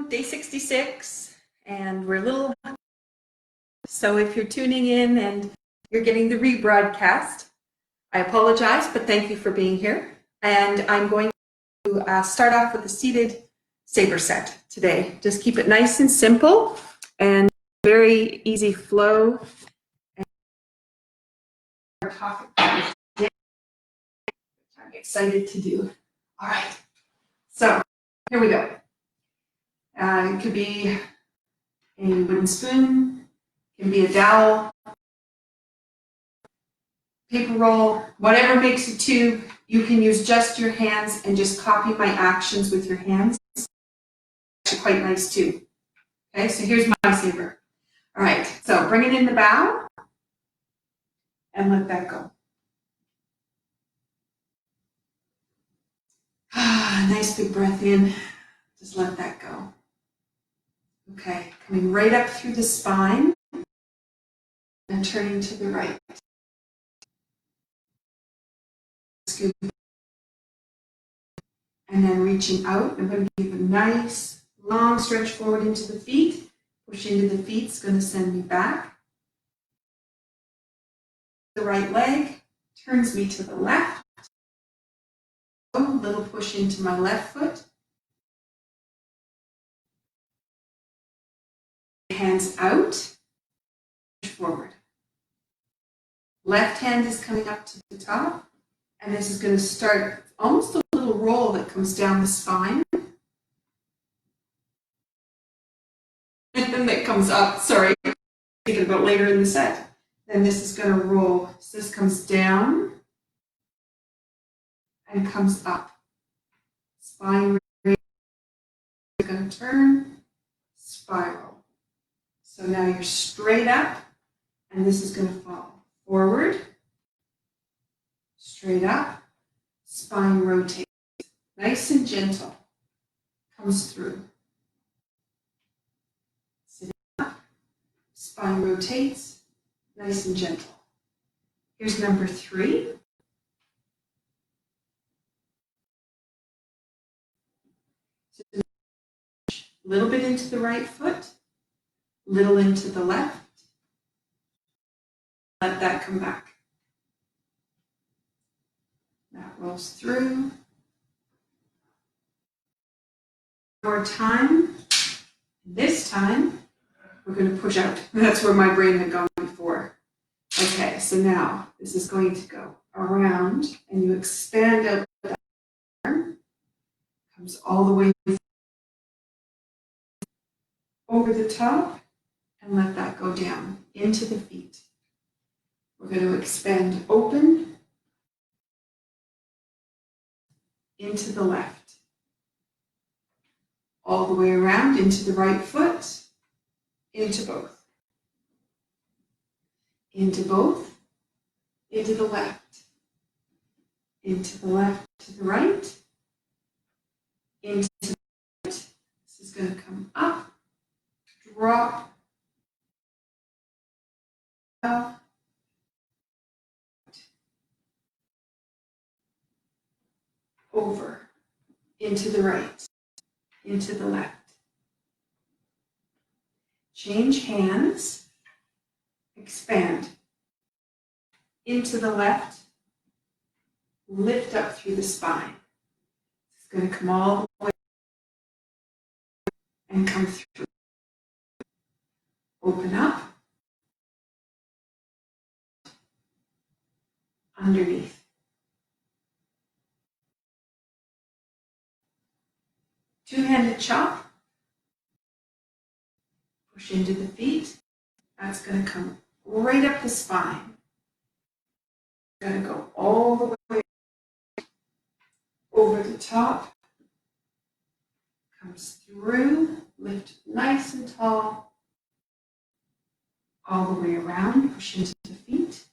Day 66, and we're a little, so if you're tuning in and you're getting the rebroadcast, I apologize, but thank you for being here. And I'm going to start off with a seated saber set today. Just keep it nice and simple and very easy flow. And our topic today, I'm excited to do. All right, so here we go. It could be a wooden spoon, it can be a dowel, paper roll, whatever makes a tube. You can use just your hands and just copy my actions with your hands. It's actually quite nice too. Okay, so here's my saber. All right, so bring it in the bow and let that go. Nice big breath in, just let that go. Okay, coming right up through the spine and turning to the right. Scoop. And then reaching out, I'm going to give a nice long stretch forward into the feet. Push into the feet, it's going to send me back. The right leg turns me to the left. A little push into my left foot. Hands out, push forward. Left hand is coming up to the top, and this is going to start almost a little roll that comes down the spine. And then that comes up, sorry, thinking about later in the set. Then this is going to roll. So this comes down and comes up. Spine is going to turn, spiral. So now you're straight up, and this is going to fall forward, straight up, spine rotates. Nice and gentle. Comes through. Sit up, spine rotates, nice and gentle. Here's number 3. A little bit into the right foot, little into the left. Let that come back. That rolls through. More time. This time, we're going to push out. That's where my brain had gone before. Okay, so now this is going to go around, and you expand out that arm. Comes all the way over the top, and let that go down into the feet. We're going to expand open into the left. All the way around into the right foot, into both. Into both, into the left. Into the left to the right, into the right. This is going to come up, drop, up, over, into the right, into the left. Change hands, expand, into the left, lift up through the spine. It's going to come all the way and come through. Open up, underneath. Two-handed chop. Push into the feet. That's going to come right up the spine. Going to go all the way over the top. Comes through. Lift nice and tall. All the way around. Push into the feet.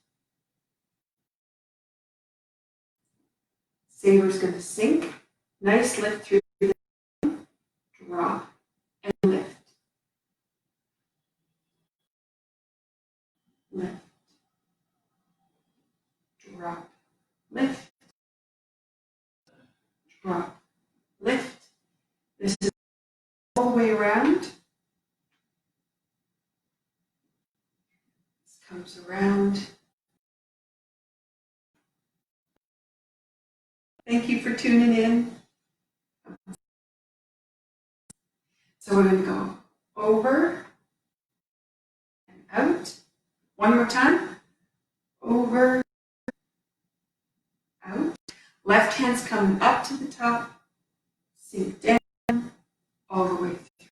Saber's going to sink. Nice lift through the drop and lift. Lift, drop, lift, drop, lift. This is all the way around. Comes around. Thank you for tuning in. So we're going to go over and out. One more time. Over, out. Left hand's coming up to the top. Sink down all the way through.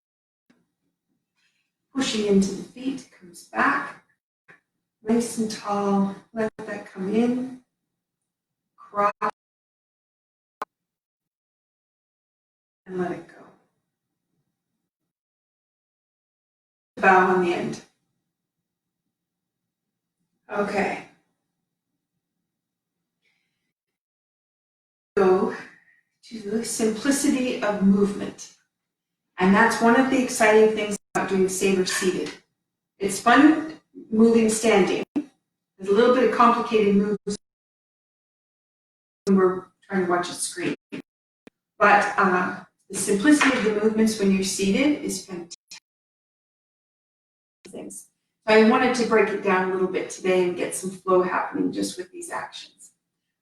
Pushing into the feet, comes back. Nice and tall. Let that come in. Cross. And let it go. Bow on the end. Okay. Go to the simplicity of movement. And that's one of the exciting things about doing Sabre seated. It's fun moving standing. There's a little bit of complicated moves when we're trying to watch a screen. But the simplicity of the movements when you're seated is fantastic. Things. So I wanted to break it down a little bit today and get some flow happening just with these actions.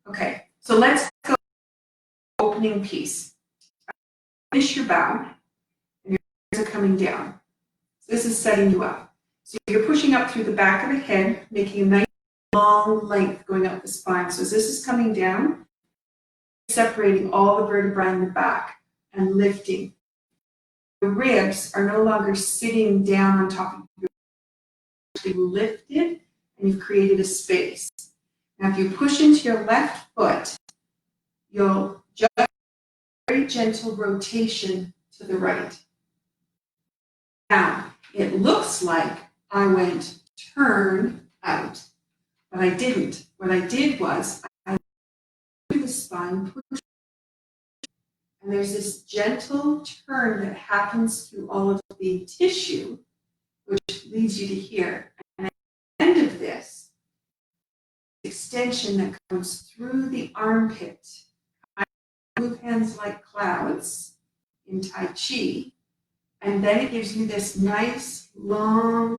Okay, so let's go opening piece. Finish your bow, and your hands are coming down. So this is setting you up. So you're pushing up through the back of the head, making a nice long length going up the spine. So as this is coming down, separating all the vertebrae in the back and lifting. The ribs are no longer sitting down on top of your ribs. You've lifted and you've created a space. Now if you push into your left foot, you'll just very gentle rotation to the right. Now, it looks like I went turn out, but I didn't. What I did was I through the spine, push, and there's this gentle turn that happens through all of the tissue, which leads you to here. And at the end of this, extension that comes through the armpit. I move hands like clouds in Tai Chi, and then it gives you this nice long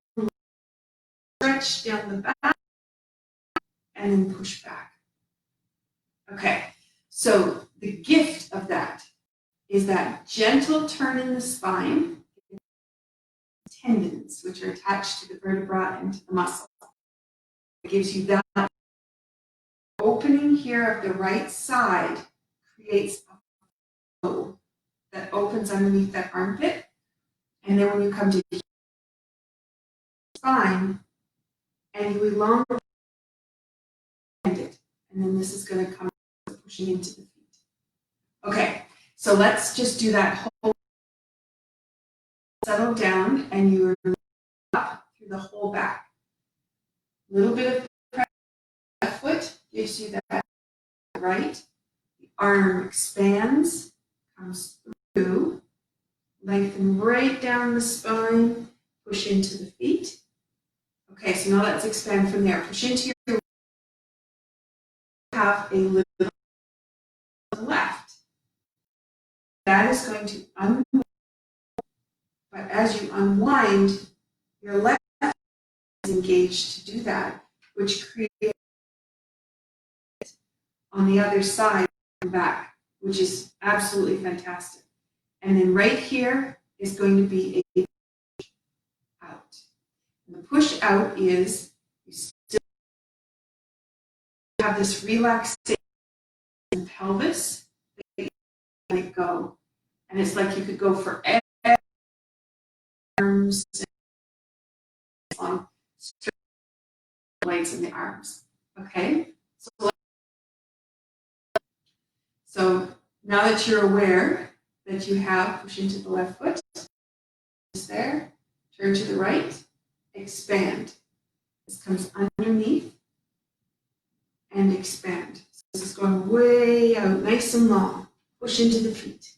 stretch down the back and then push back. Okay, so the gift of that is that gentle turn in the spine, tendons, which are attached to the vertebra and to the muscle. It gives you that opening here of the right side, creates a flow that opens underneath that armpit. And then when you come to the spine, and you elongate it, and then this is going to come pushing into the feet. Okay, so let's just do that whole, settle down, and you're up through the whole back. A little bit of pressure on the left foot gives you that right. The arm expands, comes through, lengthen right down the spine, push into the feet. Okay, so now let's expand from there. Push into your have a little to the left. That is going to unwind, but as you unwind, your left is engaged to do that, which creates on the other side and back, which is absolutely fantastic. And then right here is going to be a push out. And the push out is you still have this relaxation in the pelvis, let it go. And it's like you could go for arms on blades in the arms. Okay? So now that you're aware that you have push into the left foot, just there, turn to the right, expand. This comes underneath and expand. So this is going way out, nice and long. Push into the feet.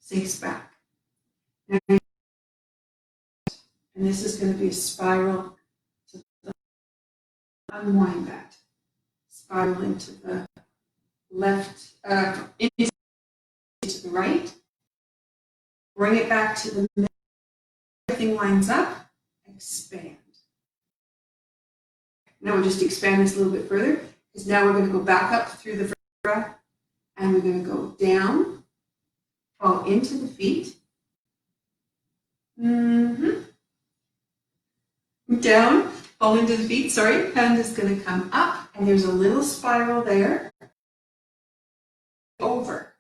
Sinks back. And this is going to be a spiral to the unwind that. Spiral into the left, into the right. Bring it back to the middle. Everything lines up. Expand. Now we'll just expand this a little bit further, because now we're going to go back up through the vertebra, and we're going to go down, fall into the feet. Down, fall into the feet, sorry. Hand is going to come up, and there's a little spiral there. Over.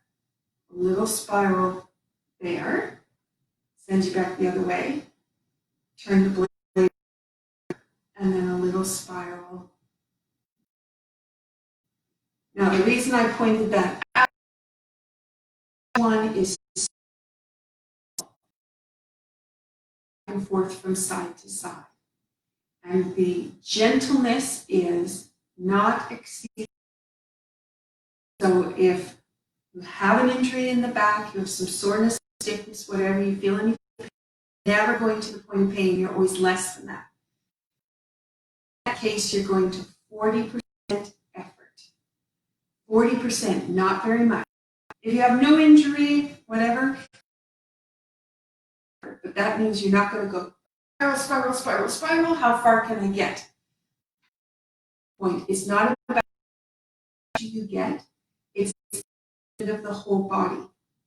A little spiral there. Send you back the other way. Turn the blade, and then a little spiral. Now, the reason I pointed that out, one is back and forth from side to side. And the gentleness is not exceeding. So if you have an injury in the back, you have some soreness, stiffness, whatever, you feel anything, never going to the point of pain, you're always less than that. In that case, you're going to 40% effort. 40%, not very much. If you have no injury, whatever, but that means you're not going to go spiral, spiral, spiral, spiral. How far can I get? Point. It's not about how you get, it's of the whole body.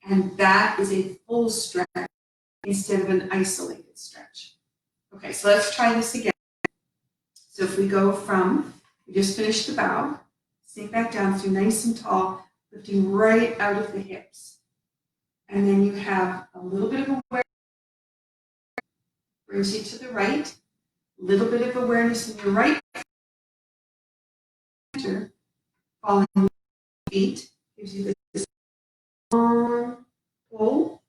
And that is a full stretch instead of an isolated stretch. Okay, so let's try this again. So if we go from, we just finished the bow, sink back down through nice and tall, lifting right out of the hips. And then you have a little bit of awareness, brings you to the right, a little bit of awareness in your right center, falling feet, gives you this long pull,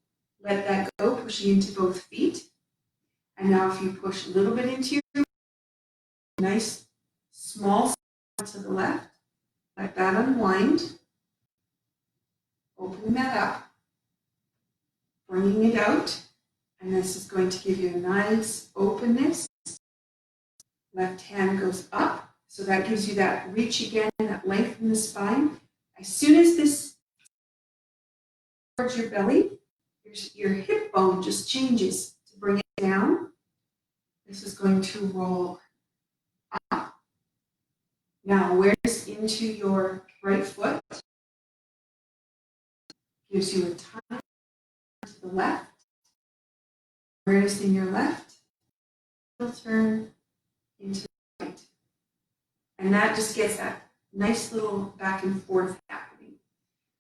let that go, pushing into both feet. And now if you push a little bit into your nice small to the left, let that unwind, opening that up, bringing it out, and this is going to give you a nice openness. Left hand goes up, so that gives you that reach again, that length in the spine. As soon as this towards your belly, your hip bone just changes to bring it down. This is going to roll up. Now awareness into your right foot. Gives you a tiny to the left. Awareness in your left. Turn into the right. And that just gets that nice little back and forth happening.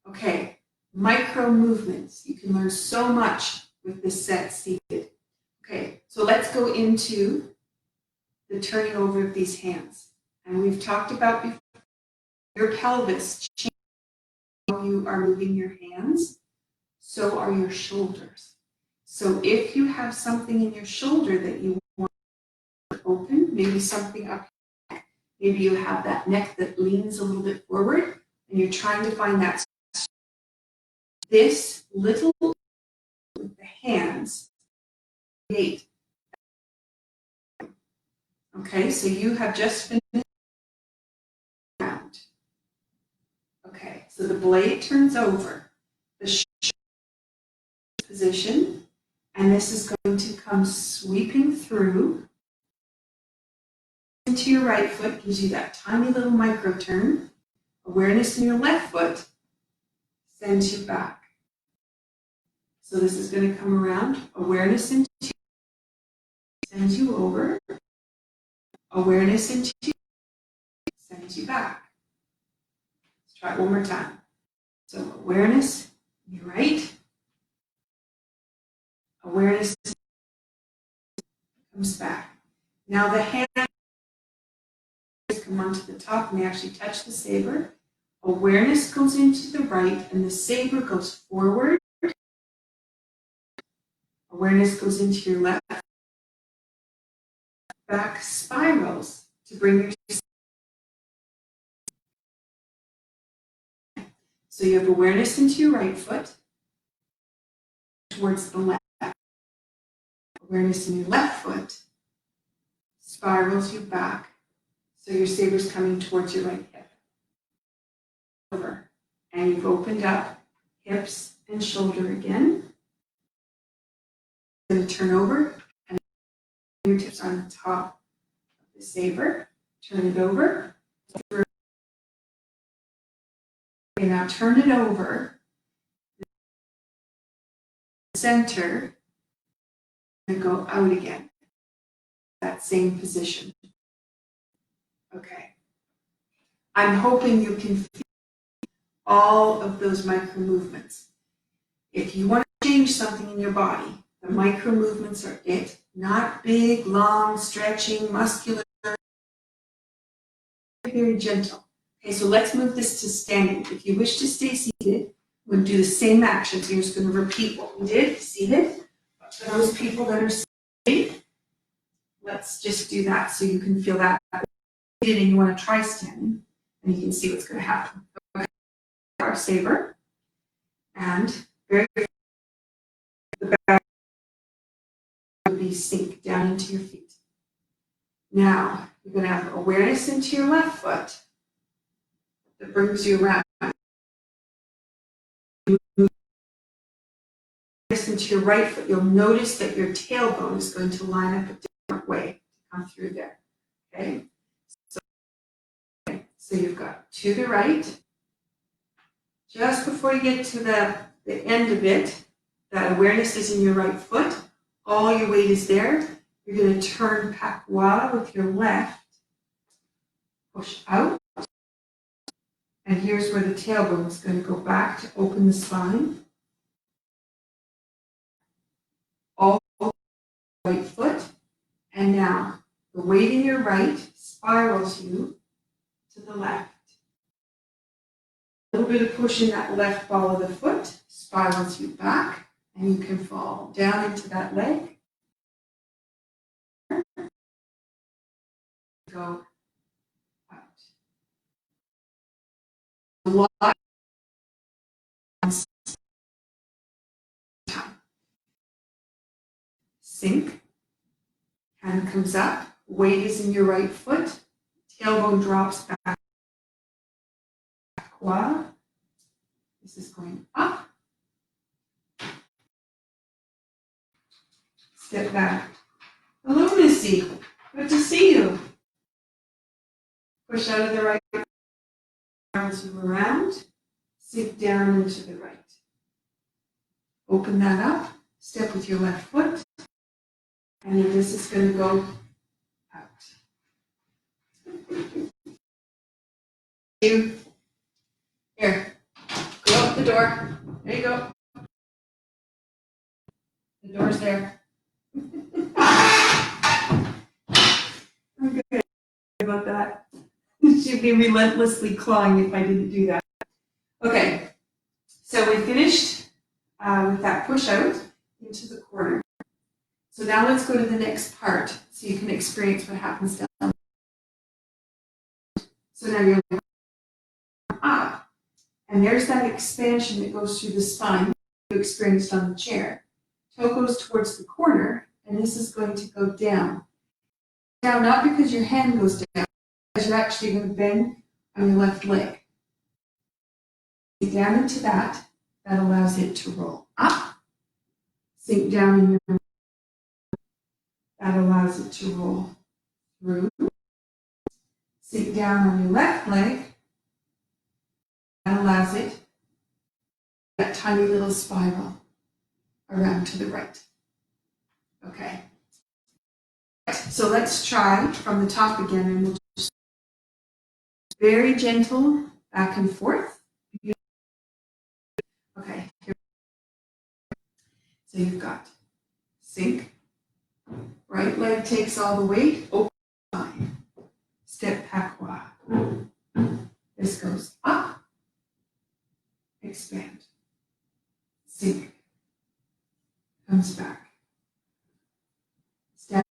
Okay, micro movements. You can learn so much with this set seated. Okay, so let's go into the turning over of these hands. And we've talked about before, your pelvis changes how you are moving your hands, so are your shoulders. So if you have something in your shoulder that you want to open, maybe something up here, maybe you have that neck that leans a little bit forward, and you're trying to find that. This little with the hands create. Okay, so you have just finished round. Okay, so the blade turns over, the position, and this is going to come sweeping through into your right foot, gives you that tiny little micro turn. Awareness in your left foot sends you back. So this is going to come around, awareness into, sends you over, awareness into, sends you back. Let's try it one more time. So awareness, in your right, awareness comes back. Now the hands come onto the top and they actually touch the saber. Awareness goes into the right and the saber goes forward. Awareness goes into your left. Back spirals to bring your. So you have awareness into your right foot towards the left. Awareness in your left foot spirals you back. So your saber's coming towards your right hip. Over. And you've opened up hips and shoulder again. Going to turn over and fingertips on the top of the saber. Turn it over. Okay, now turn it over. Center and go out again. That same position. Okay. I'm hoping you can feel all of those micro movements. If you want to change something in your body, the micro movements are it. Not big, long, stretching, muscular, very gentle. Okay, so let's move this to standing. If you wish to stay seated, we'll do the same actions. You're just going to repeat what we did, seated. For those people that are seated, let's just do that so you can feel that. Seated and you want to try standing, and you can see what's going to happen. Okay, our saber, and very the back will be sink down into your feet. Now, you're going to have awareness into your left foot that brings you around. Awareness into your right foot, you'll notice that your tailbone is going to line up a different way to come through there. Okay? So you've got to the right. Just before you get to the end of it, that awareness is in your right foot. All your weight is there. You're going to turn Pakwa with your left. Push out. And here's where the tailbone is going to go back to open the spine. All right foot. And now the weight in your right spirals you to the left. A little bit of push in that left ball of the foot spirals you back, and you can fall down into that leg. Go out. A lot of time. Sink. Hand comes up. Weight is in your right foot. Tailbone drops back. Qua. This is going up. Step back. Hello, Missy. Good to see you. Push out of the right. Arms you around. Sink down into the right. Open that up. Step with your left foot. And then this is going to go out. Here. Go out the door. There you go. The door's there. I'm good about that. She'd be relentlessly clawing if I didn't do that. Okay, so we finished with that push out into the corner. So now let's go to the next part so you can experience what happens down. So now you're up, and there's that expansion that goes through the spine you experienced on the chair. Toe goes towards the corner, and this is going to go down. Down, not because your hand goes down, because you're actually going to bend on your left leg. Down into that, that allows it to roll up, sink down in your, that allows it to roll through, sink down on your left leg, that allows it, that tiny little spiral around to the right. Okay. So let's try from the top again, and we'll just very gentle back and forth. Okay. So you've got sink, right leg takes all the weight, open spine, step Pakwa. This goes up, expand, sink, comes back, step,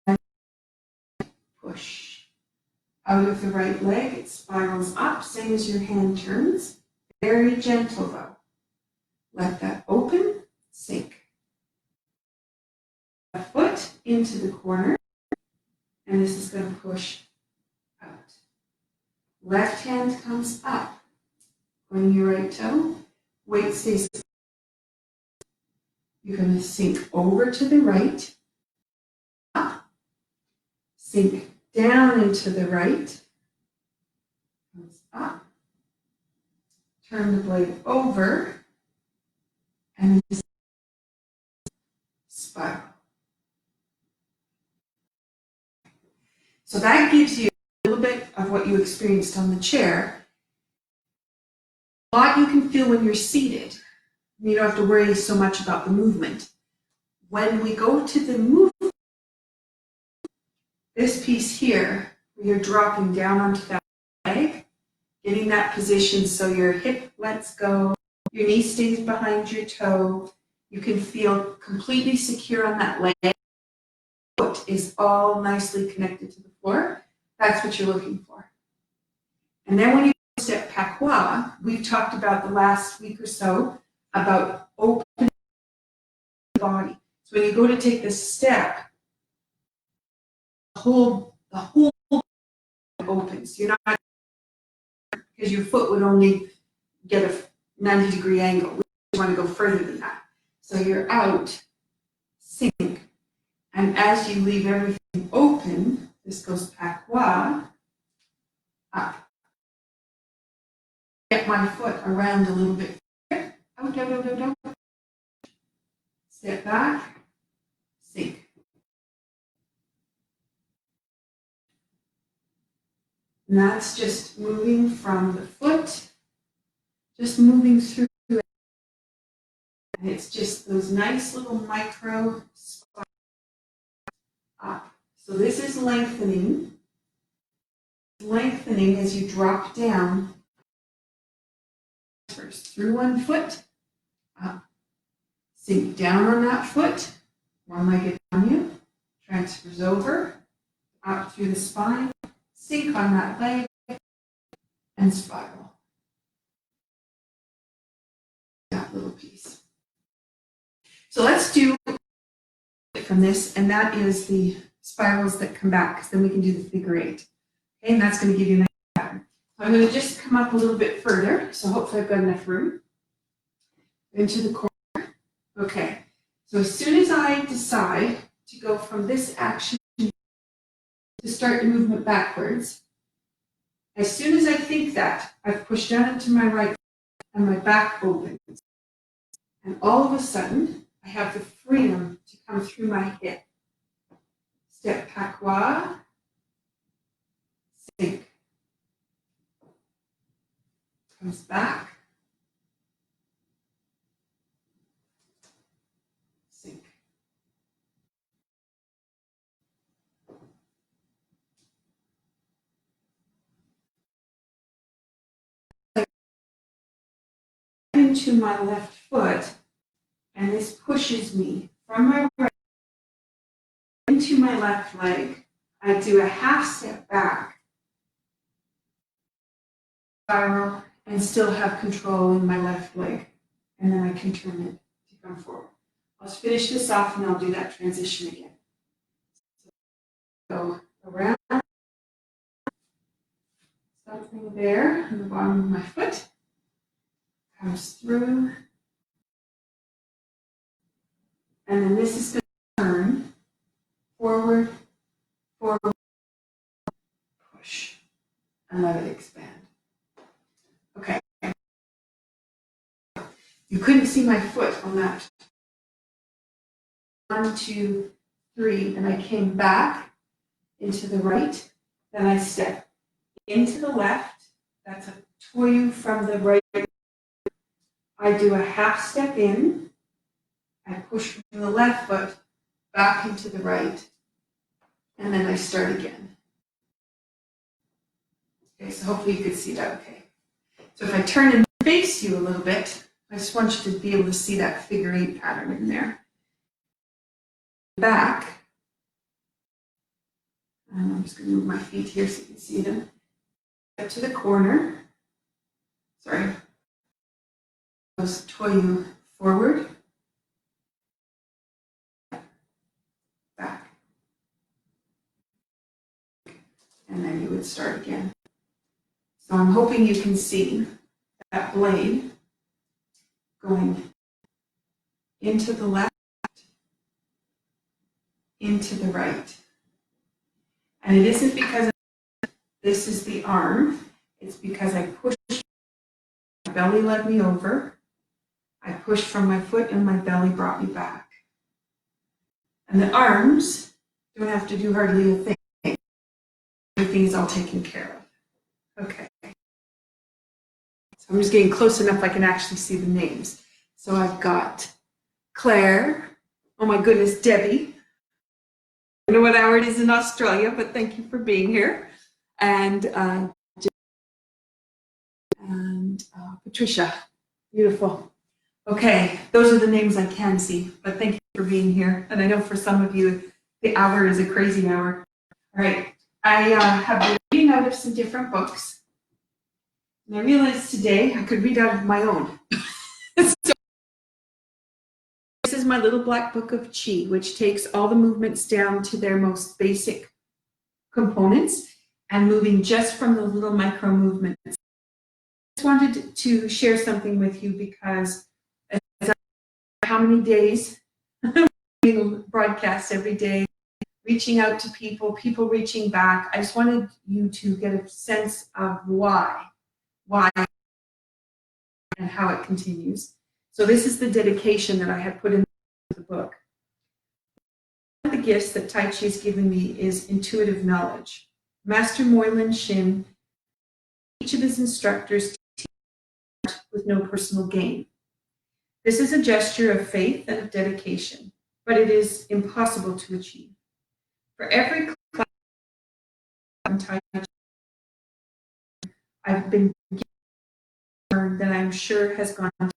push. Out of the right leg, it spirals up, same as your hand turns. Very gentle though. Let that open, sink. A foot into the corner, and this is going to push out. Left hand comes up. Going your right toe, weight stays. You're going to sink over to the right, up, sink down into the right, up, turn the blade over, and spiral. So that gives you a little bit of what you experienced on the chair. A lot you can feel when you're seated. You don't have to worry so much about the movement. When we go to the movement, this piece here, you're dropping down onto that leg, getting that position so your hip lets go, your knee stays behind your toe, you can feel completely secure on that leg, foot is all nicely connected to the floor. That's what you're looking for. And then when you step Pacquiao, we've talked about the last week or so about opening the body. So when you go to take this step, the whole opens. You're not, because your foot would only get a 90-degree angle. We want to go further than that. So you're out, sink. And as you leave everything open, this goes Pacquiao, up. Get my foot around a little bit. Out, out, out, out, out. Step back, sink. And that's just moving from the foot, just moving through it. And it's just those nice little micro spots up. So this is lengthening. Lengthening as you drop down. First through one foot, up. Sink down on that foot, one-legged on you, transfers over, up through the spine, sink on that leg, and spiral. That little piece. So let's do from this, and that is the spirals that come back, because then we can do the figure eight. Okay, and that's going to give you a nice pattern. So I'm going to just come up a little bit further, so hopefully I've got enough room. Into the corner. Okay, so as soon as I decide to go from this action to start the movement backwards, as soon as I think that, I've pushed down into my right and my back opens. And all of a sudden, I have the freedom to come through my hip. Step Pacquiao, sink. Comes back, sink. Into my left foot, and this pushes me from my right into my left leg. I do a half step back, spiral, and still have control in my left leg. And then I can turn it to come forward. I'll just finish this off and I'll do that transition again. So go around, something there on the bottom of my foot, comes through, and then this is going to turn forward, forward, push, and let it expand. Okay. You couldn't see my foot on that. 1, 2, 3, and I came back into the right, then I step into the left, that's a toyu from the right. I do a half step in, I push from the left foot back into the right, and then I start again. Okay, so hopefully you could see that okay. So if I turn and face you a little bit, I just want you to be able to see that figure eight pattern in there. Back, and I'm just going to move my feet here so you can see them. Up to the corner, sorry, goes toyu forward, back, and then you would start again. So I'm hoping you can see that blade going into the left, into the right. And it isn't because this is the arm, It's because I pushed, my belly led me over. I pushed from my foot and my belly brought me back. And the arms don't have to do hardly a thing. Everything is all taken care of. Okay. So I'm just getting close enough I can actually see the names. So I've got Claire. Oh my goodness, Debbie. I don't know what hour it is in Australia, but thank you for being here. And Patricia. Beautiful. Okay, those are the names I can see, but thank you for being here. And I know for some of you, the hour is a crazy hour. All right, I have been reading out of some different books. And I realized today I could read out of my own. So this is my little black book of Qi, which takes all the movements down to their most basic components and moving just from the little micro movements. I just wanted to share something with you because how many days broadcasts every day, reaching out to people, people reaching back. I just wanted you to get a sense of why, and how it continues. So this is the dedication that I had put in the book. One of the gifts that Tai Chi has given me is intuitive knowledge. Master Moylan Shin, each of his instructors with no personal gain. This is a gesture of faith and of dedication, but it is impossible to achieve. For every class in Tai Chi, I've been given that I'm sure has gone to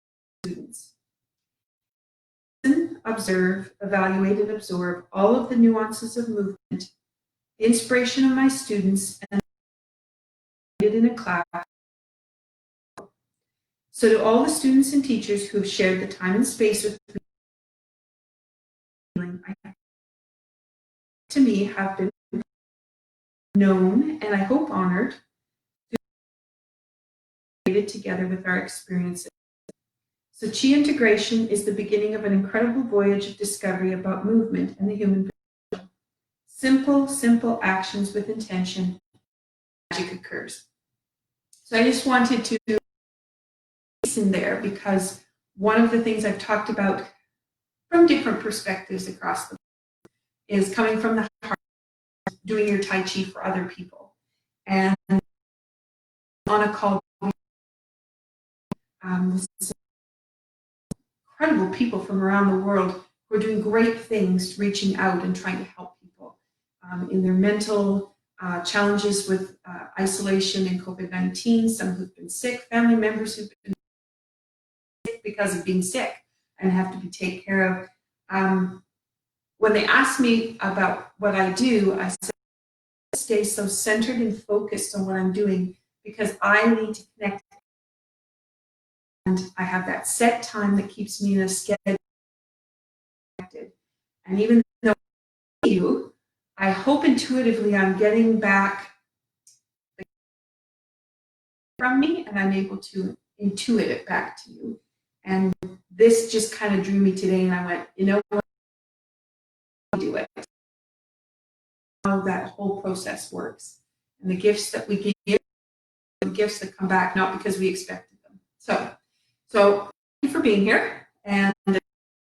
students. Listen, observe, evaluate, and absorb all of the nuances of movement, the inspiration of my students, and in a class. So to all the students and teachers who have shared the time and space with me, to me have been known and I hope honored, together with our experiences. So Qi integration is the beginning of an incredible voyage of discovery about movement and the human body. Simple actions with intention, magic occurs. So I just wanted to in there because one of the things I've talked about from different perspectives across the is coming from the heart, doing your Tai Chi for other people. And on a call, incredible people from around the world who are doing great things, reaching out and trying to help people in their mental challenges with isolation and COVID-19, some who've been sick, family members who've been sick because of being sick and have to be taken care of. When they asked me about what I do, I said, stay so centered and focused on what I'm doing because I need to connect. And I have that set time that keeps me in a schedule. And even though I hope intuitively I'm getting back from me and I'm able to intuit it back to you. And this just kind of drew me today and I went, you know what? I'll do it. How that whole process works. And the gifts that we give, the gifts that come back, not because we expected them. So thank you for being here and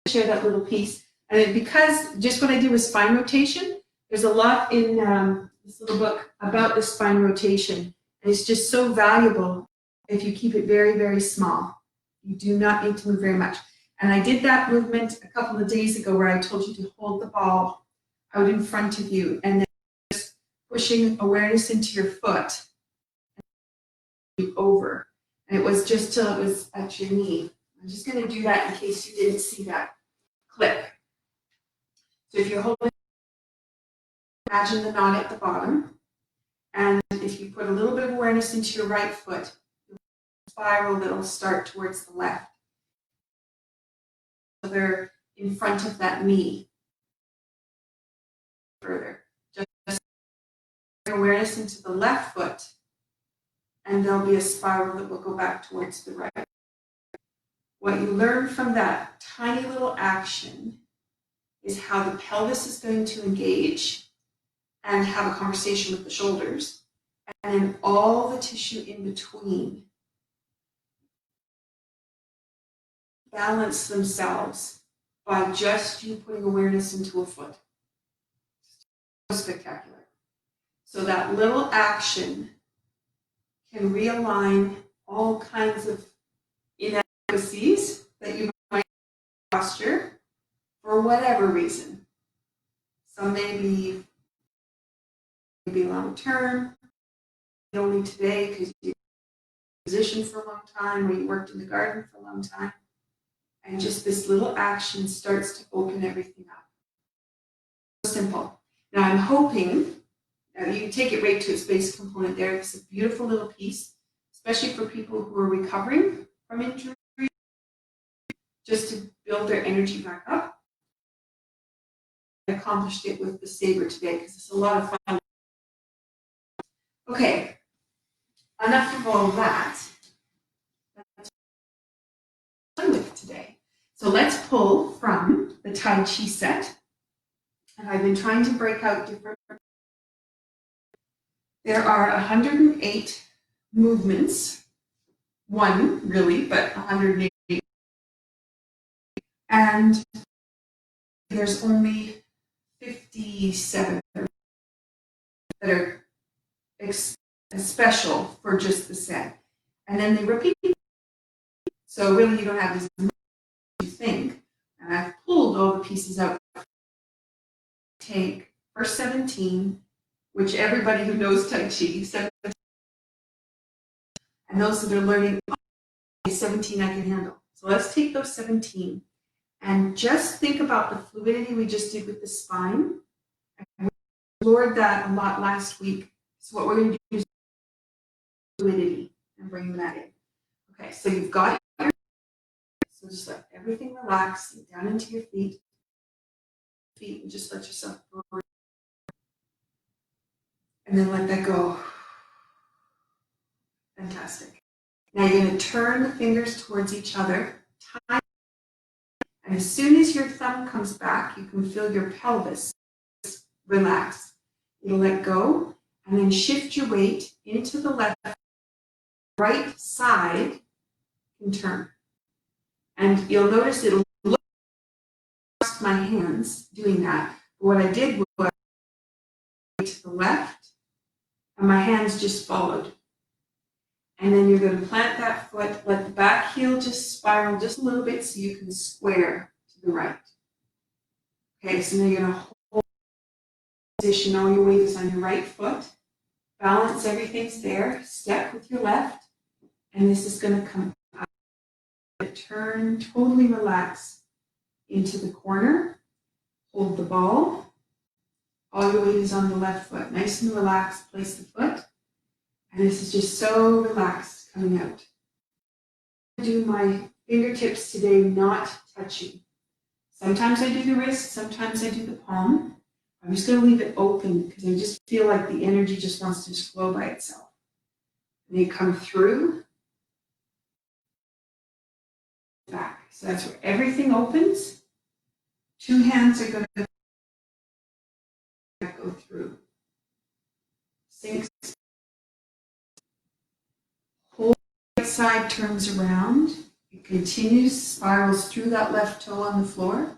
share that little piece. And because just what I did was spine rotation, there's a lot in this little book about the spine rotation. And it's just so valuable if you keep it very, very small. You do not need to move very much. And I did that movement a couple of days ago where I told you to hold the ball out in front of you and then just pushing awareness into your foot and over. And it was just till it was at your knee. I'm just going to do that in case you didn't see that clip. So if you're holding, imagine the knot at the bottom. And if you put a little bit of awareness into your right foot, you'll spiral that'll start towards the left. So they're in front of that knee. Further. Just awareness into the left foot, and there'll be a spiral that will go back towards the right. What you learn from that tiny little action is how the pelvis is going to engage and have a conversation with the shoulders, and then all the tissue in between balance themselves by just you putting awareness into a foot. So spectacular. So that little action can realign all kinds of inadequacies that you might posture for whatever reason. Some may be long term, only today because you're in a position for a long time or you worked in the garden for a long time. And just this little action starts to open everything up. So simple. Now I'm hoping you can take it right to its base component there. It's a beautiful little piece, especially for people who are recovering from injury, just to build their energy back up. I accomplished it with the saber today because it's a lot of fun. Okay, enough of all that. That's fun with today. So let's pull from the Tai Chi set. And I've been trying to break out different. There are 108 movements. One, really, but 108. And there's only 57 that are special for just the set. And then they repeat. So really you don't have as much as you think. And I've pulled all the pieces out. Take first 17, which everybody who knows Tai Chi, 17, and those that are learning, 17 I can handle. So let's take those 17 and just think about the fluidity we just did with the spine. We explored that a lot last week. So what we're going to do is fluidity and bring that in. Okay, so you've got it. So just let everything relax, sink down into your feet, and just let yourself go. And then let that go. Fantastic. Now you're going to turn the fingers towards each other. And as soon as your thumb comes back, you can feel your pelvis relax. You'll let go and then shift your weight into the left, right side and turn. And you'll notice it'll look like my hands doing that. But what I did was to the left and my hands just followed. And then you're going to plant that foot, let the back heel just spiral just a little bit so you can square to the right. Okay, so now you're going to hold position, all your weight is on your right foot. Balance, everything's there. Step with your left. And this is going to come up. Turn, totally relax into the corner. Hold the ball. All your weight is on the left foot. Nice and relaxed, place the foot. And this is just so relaxed coming out. I do my fingertips today not touching. Sometimes I do the wrist, sometimes I do the palm. I'm just going to leave it open because I just feel like the energy just wants to just flow by itself. And you come through, back. So that's where everything opens. Two hands are going to go through. Sinks. Whole right side turns around. It continues, spirals through that left toe on the floor.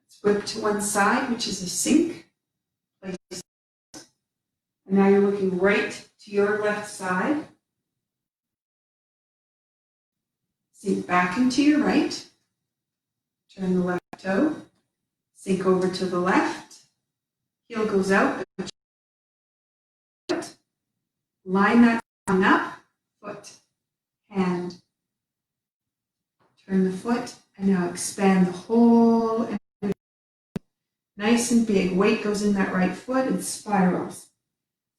It's whipped to one side, which is a sink. And now you're looking right to your left side. Sink back into your right. Turn the left toe. Sink over to the left. Heel goes out. Line that on up. Foot. Hand. Turn the foot. And now expand the whole. Nice and big. Weight goes in that right foot and spirals.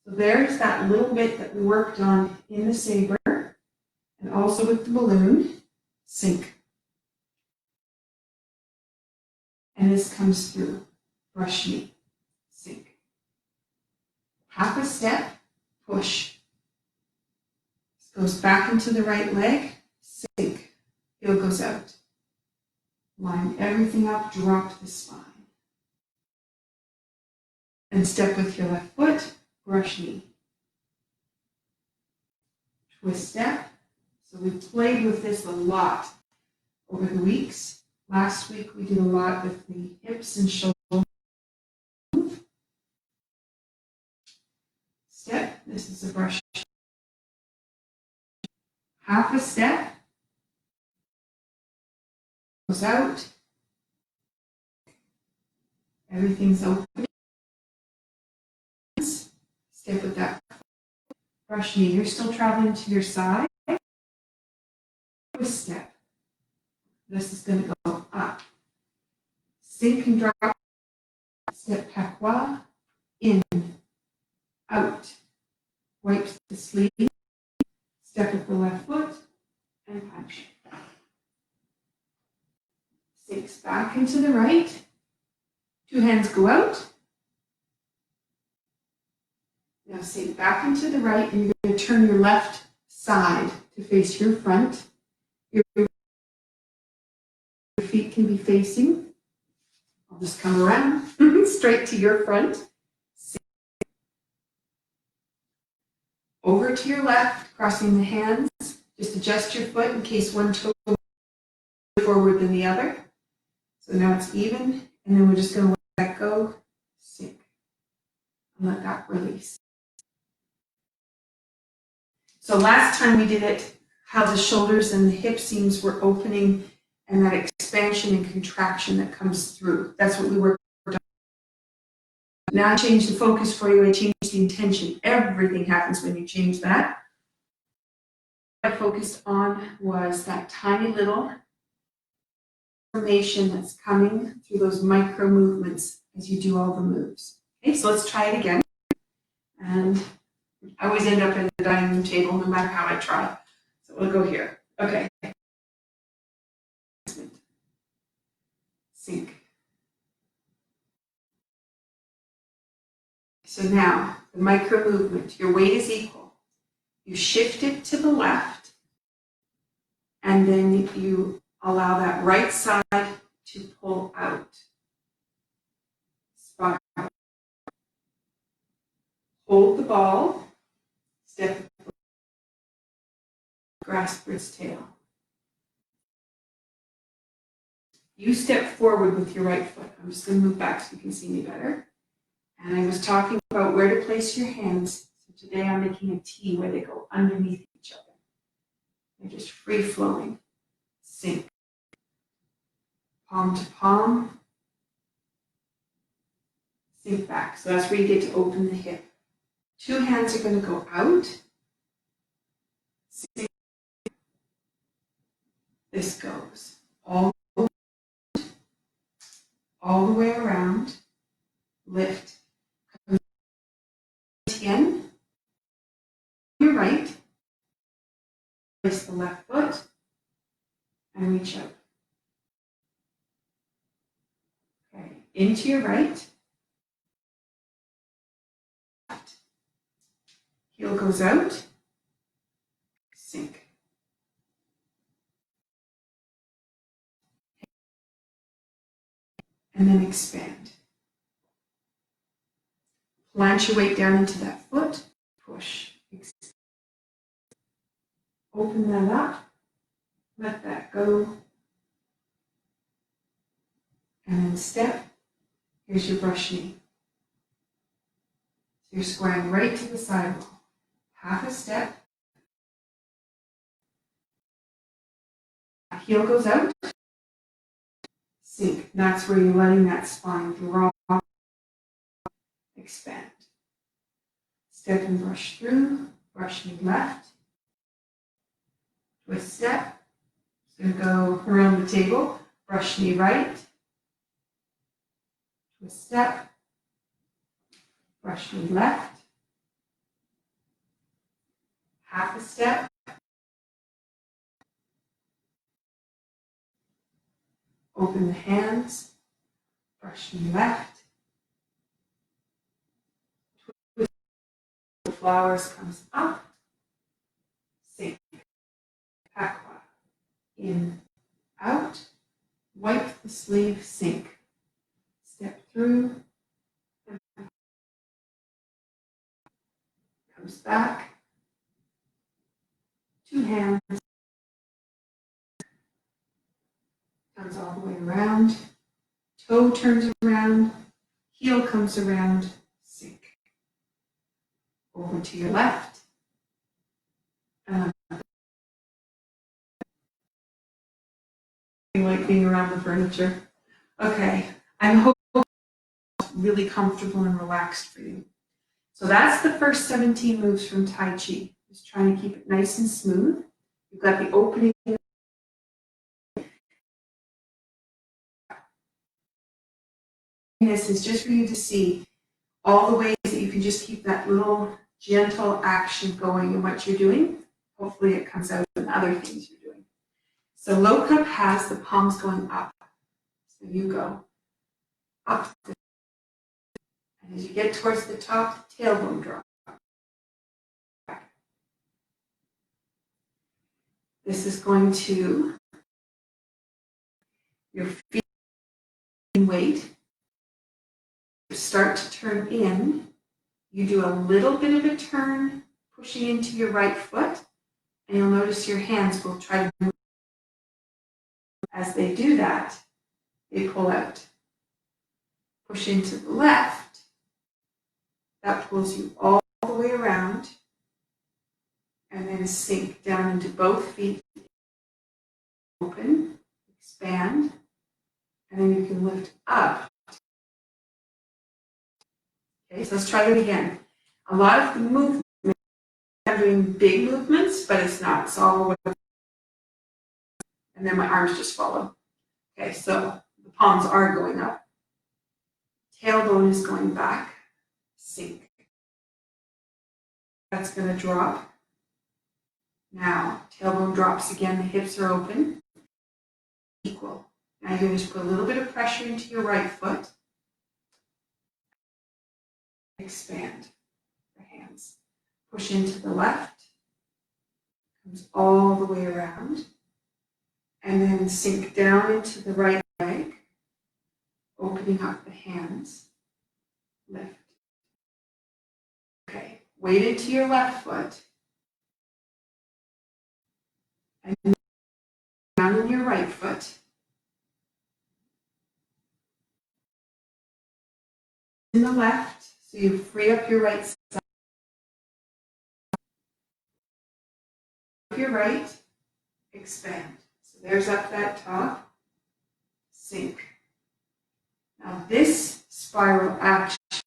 So there's that little bit that we worked on in the saber. And also with the balloon. Sink. And this comes through. Brush knee. Sink. Half a step. Push. This goes back into the right leg. Sink. Heel goes out. Line everything up. Drop the spine. And step with your left foot. Brush knee. twist step. So we played with this a lot over the weeks. Last week we did a lot with the hips and shoulders. Step, this is a brush. Half a step, goes out, everything's open. Step with that brush knee, you're still traveling to your side. Twist step, this is going to go up. Sink and drop, step patois, in, out. Wipes the sleeve, step with the left foot, and punch. Sinks back into the right. Two hands go out. Now sink back into the right, and you're going to turn your left side to face your front. Your feet can be facing. I'll just come around straight to your front. Sink. Over to your left, crossing the hands. Just adjust your foot in case one toe goes forward than the other. So now it's even, and then we're just going to let that go, sink, and let that release. So last time we did it, how the shoulders and the hip seams were opening and that expansion and contraction that comes through. That's what we worked on. Now I changed the focus for you, I changed the intention. Everything happens when you change that. What I focused on was that tiny little information that's coming through those micro movements as you do all the moves. Okay, so let's try it again. And I always end up at the dining room table no matter how I try. So we'll go here. Okay. Sink. So now, the micro movement, your weight is equal. You shift it to the left, and then you allow that right side to pull out. Spiral. Hold the ball, step, grasp for its tail. You step forward with your right foot. I'm just going to move back so you can see me better. And I was talking about where to place your hands. So today I'm making a T where they go underneath each other. They're just free flowing. Sink. Palm to palm. Sink back. So that's where you get to open the hip. Two hands are going to go out. Sink. This goes all the way around. Lift. Again. Your right. Place the left foot and reach out. Okay. Into your right. Heel goes out. Sink. And then expand. Plant your weight down into that foot. Push. Expand. Open that up. Let that go. And then step. Here's your brush knee. So you're squaring right to the sidewall. Half a step. Heel goes out. Sink. That's where you're letting that spine drop. Expand. Step and brush through. Brush knee left. Twist step. Just going to go around the table. Brush knee right. Twist step. Brush knee left. Half a step. Open the hands. Brush knee left. Twist. The flowers comes up. Sink. Patois. In. Out. Wipe the sleeve. Sink. Step through. Comes back. 2 hands, comes all the way around, toe turns around, heel comes around, sink. Over to your left. Like being around the furniture. Okay, I'm hoping it's really comfortable and relaxed for you. So that's the first 17 moves from Tai Chi. Just trying to keep it nice and smooth. You've got the opening. This is just for you to see all the ways that you can just keep that little gentle action going in what you're doing. Hopefully it comes out in other things you're doing. So low cup has the palms going up. So you go up. And as you get towards the top, the tailbone drop. This is going to, your feet weight, start to turn in. You do a little bit of a turn, pushing into your right foot, and you'll notice your hands will try to move. As they do that, they pull out. Push into the left, that pulls you all the way around, and then sink down into both feet. Open, expand, and then you can lift up. Okay, so let's try that again. A lot of the movement, I'm doing big movements, but it's not. It's all with, and then my arms just follow. Okay, so the palms are going up. Tailbone is going back. Sink. That's going to drop. Now, tailbone drops again. The hips are open. Equal. Now you're going to just put a little bit of pressure into your right foot. Expand the hands. Push into the left. Comes all the way around. And then sink down into the right leg. Opening up the hands. Lift. Okay. Weight into your left foot. And down in your right foot. In the left, so you free up your right side. Your right, expand. So there's up that top, sink. Now this spiral action is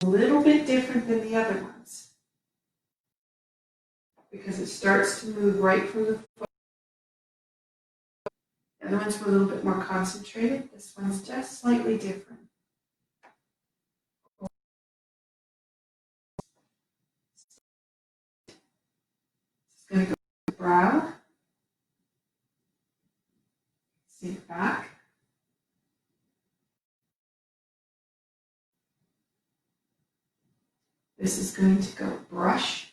a little bit different than the other ones because it starts to move right from the foot. The other ones were a little bit more concentrated. This one's just slightly different. It's going to go to the brow, sink back. This is going to go brush,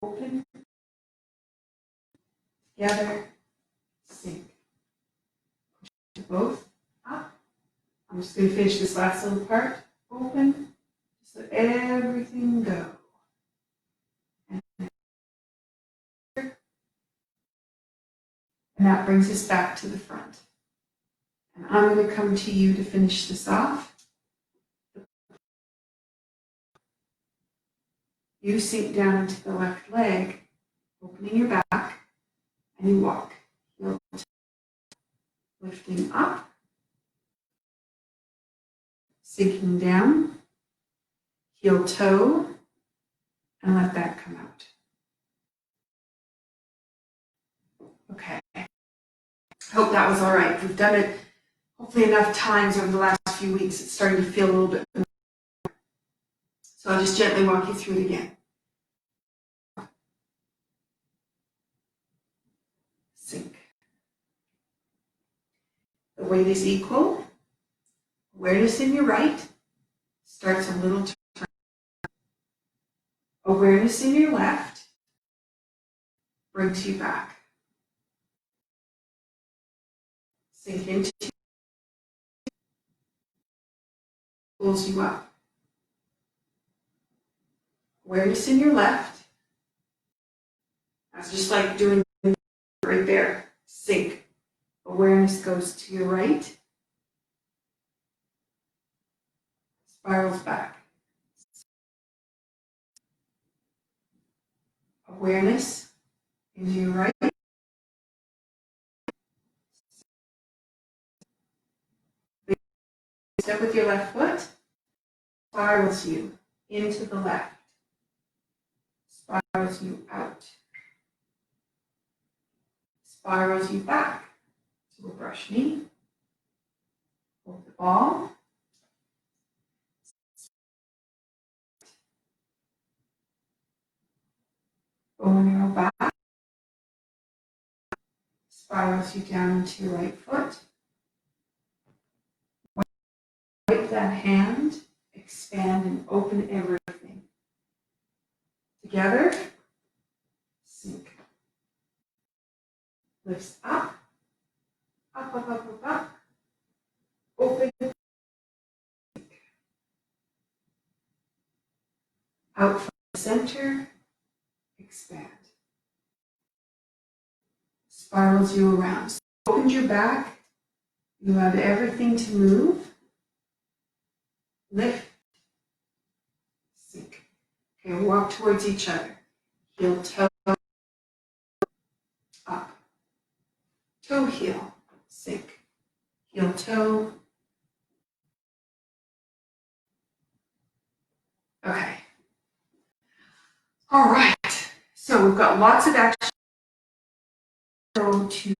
open, together, sink. Push both up. I'm just going to finish this last little part. Open, just let everything go. And that brings us back to the front. And I'm going to come to you to finish this off. You sink down into the left leg, opening your back, and you walk. Heel lifting up, sinking down, heel toe, and let that come out. Okay. I hope that was all right. We've done it hopefully enough times over the last few weeks. It's starting to feel a little bit. So I'll just gently walk you through it again. Sink. The weight is equal. Awareness in your right starts a little turn. Awareness in your left brings you back. Sink into, pulls you up. Awareness in your left, That's just like doing right there. Sink. Awareness goes to your right. Spirals back. Awareness into your right. Step with your left foot. Spirals you into the left. Spirals you out. Spirals you back to a brush knee. Hold the ball. Bone arrow back. Spirals you down into your right foot. Wipe that hand. Expand and open everything. Together. Sink. Lifts up. Up, up, up, up, up. Open. Out from the center. Expand. Spirals you around. So opened your back. You have everything to move. Lift. Sink. Okay, walk towards each other. Heel, toe, up. Toe, heel, sink. Heel, toe. Okay. All right. So we've got lots of action. Go to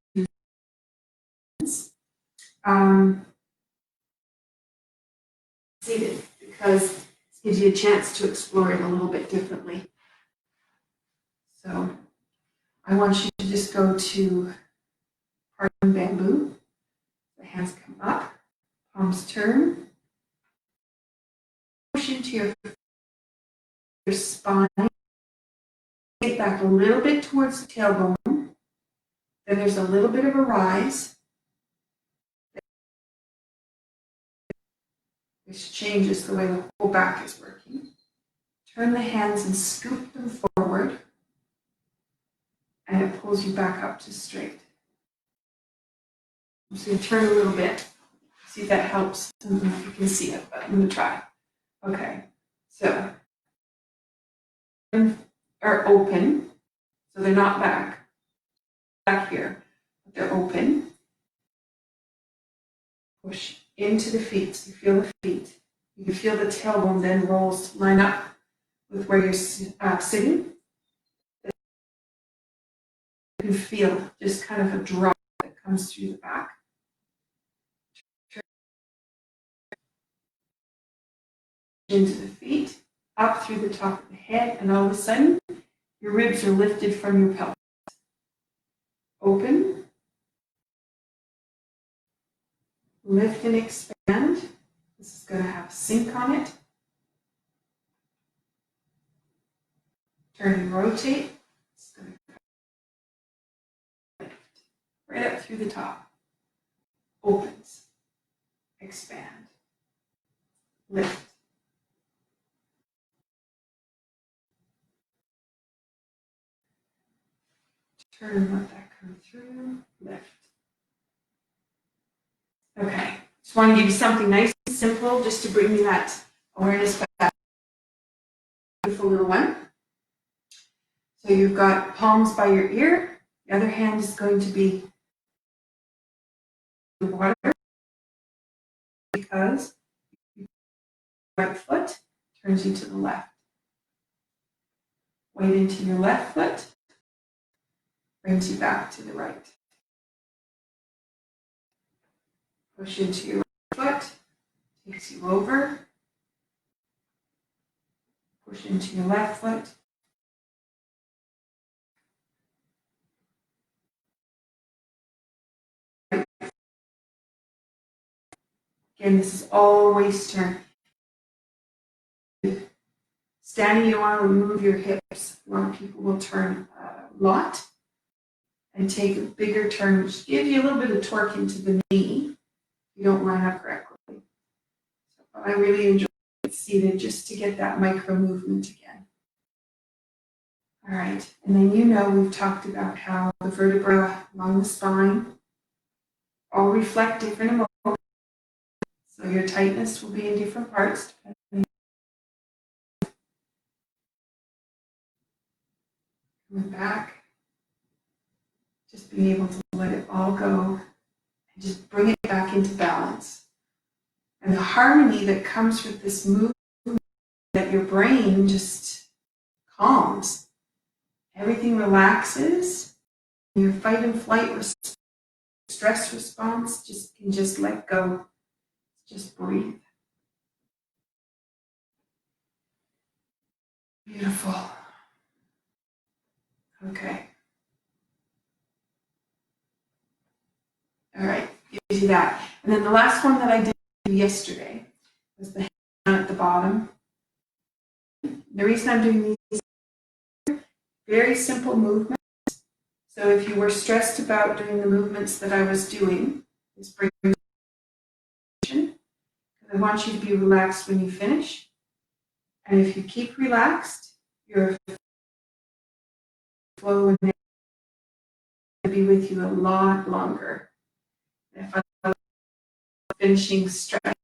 seated because it gives you a chance to explore it a little bit differently. So I want you to just go to Pardon Bamboo. The hands come up, palms turn. Push into your spine. Get back a little bit towards the tailbone. Then there's a little bit of a rise. This changes the way the whole back is working. Turn the hands and scoop them forward. And it pulls you back up to straight. I'm just going to turn a little bit. See if that helps. I don't know if you can see it, but I'm going to try. Okay. So, are open. So they're not back here. But they're open. Push into the feet. So you feel the feet. You can feel the tailbone then rolls to line up with where you're sitting. You can feel just kind of a drop that comes through the back. Into the feet, up through the top of the head, and all of a sudden, your ribs are lifted from your pelvis. Open. Lift and expand. This is going to have a sink on it. Turn and rotate. It's going to lift right up through the top. Opens. Expand. Lift. Turn and let that come through. Lift. Okay. Just want to give you something nice and simple just to bring you that awareness back. Beautiful little one. So you've got palms by your ear. The other hand is going to be the water because your right foot turns you to the left. Weight into your left foot brings you back to the right. Push into your right foot, takes you over. Push into your left foot. Again, this is all waist turn. Standing, you want to remove your hips. A lot of people will turn a lot and take a bigger turn, which gives you a little bit of torque into the knee if you don't line up correctly. So I really enjoy it seated just to get that micro movement again. All right, and then we've talked about how the vertebra along the spine all reflect different emotions. So your tightness will be in different parts. Coming back, just being able to let it all go and just bring it back into balance. And the harmony that comes with this movement, that your brain just calms. Everything relaxes. Your fight and flight stress response can just let go. Just breathe. Beautiful. Okay. All right, gives you that. And then the last one that I did yesterday was the hand at the bottom. The reason I'm doing these very simple movements. So if you were stressed about doing the movements that I was doing, this brings attention. I want you to be relaxed when you finish. And if you keep relaxed, your flow will be with you a lot longer. If I'm finishing stress,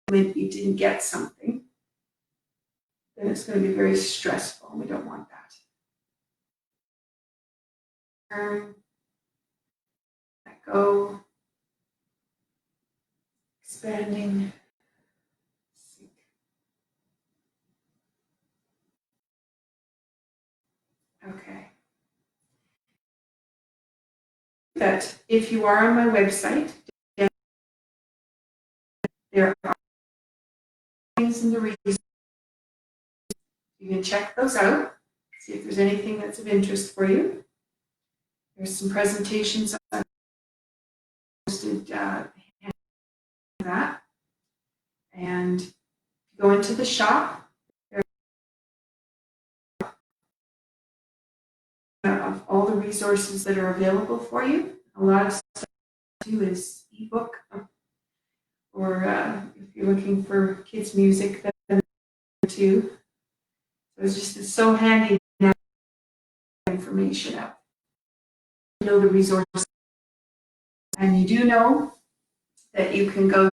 when you didn't get something, then it's going to be very stressful. We don't want that. Turn, let go, expanding, sink. Okay. That if you are on my website, there are things in the resources. You can check those out, see if there's anything that's of interest for you. There's some presentations I posted that. And go into the shop. Of all the resources that are available for you. A lot of stuff too is ebook, or if you're looking for kids' music, then too. So it's so handy to have information out. You know the resources, and you do know that you can go.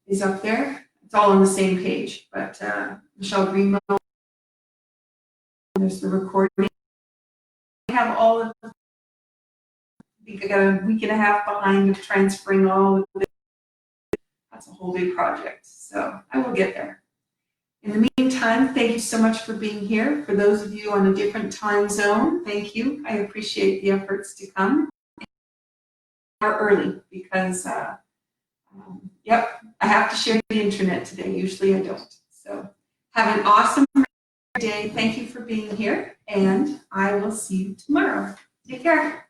Is up there. It's all on the same page, but Michelle Greenwell. There's the recording. I have all of them. I got a week and a half behind of transferring all of it. That's a whole big project, so I will get there. In the meantime, thank you so much for being here. For those of you on a different time zone, thank you. I appreciate the efforts to come. Or early, because, yep, I have to share the internet today. Usually I don't. So have an awesome day. Thank you for being here, and I will see you tomorrow. Take care.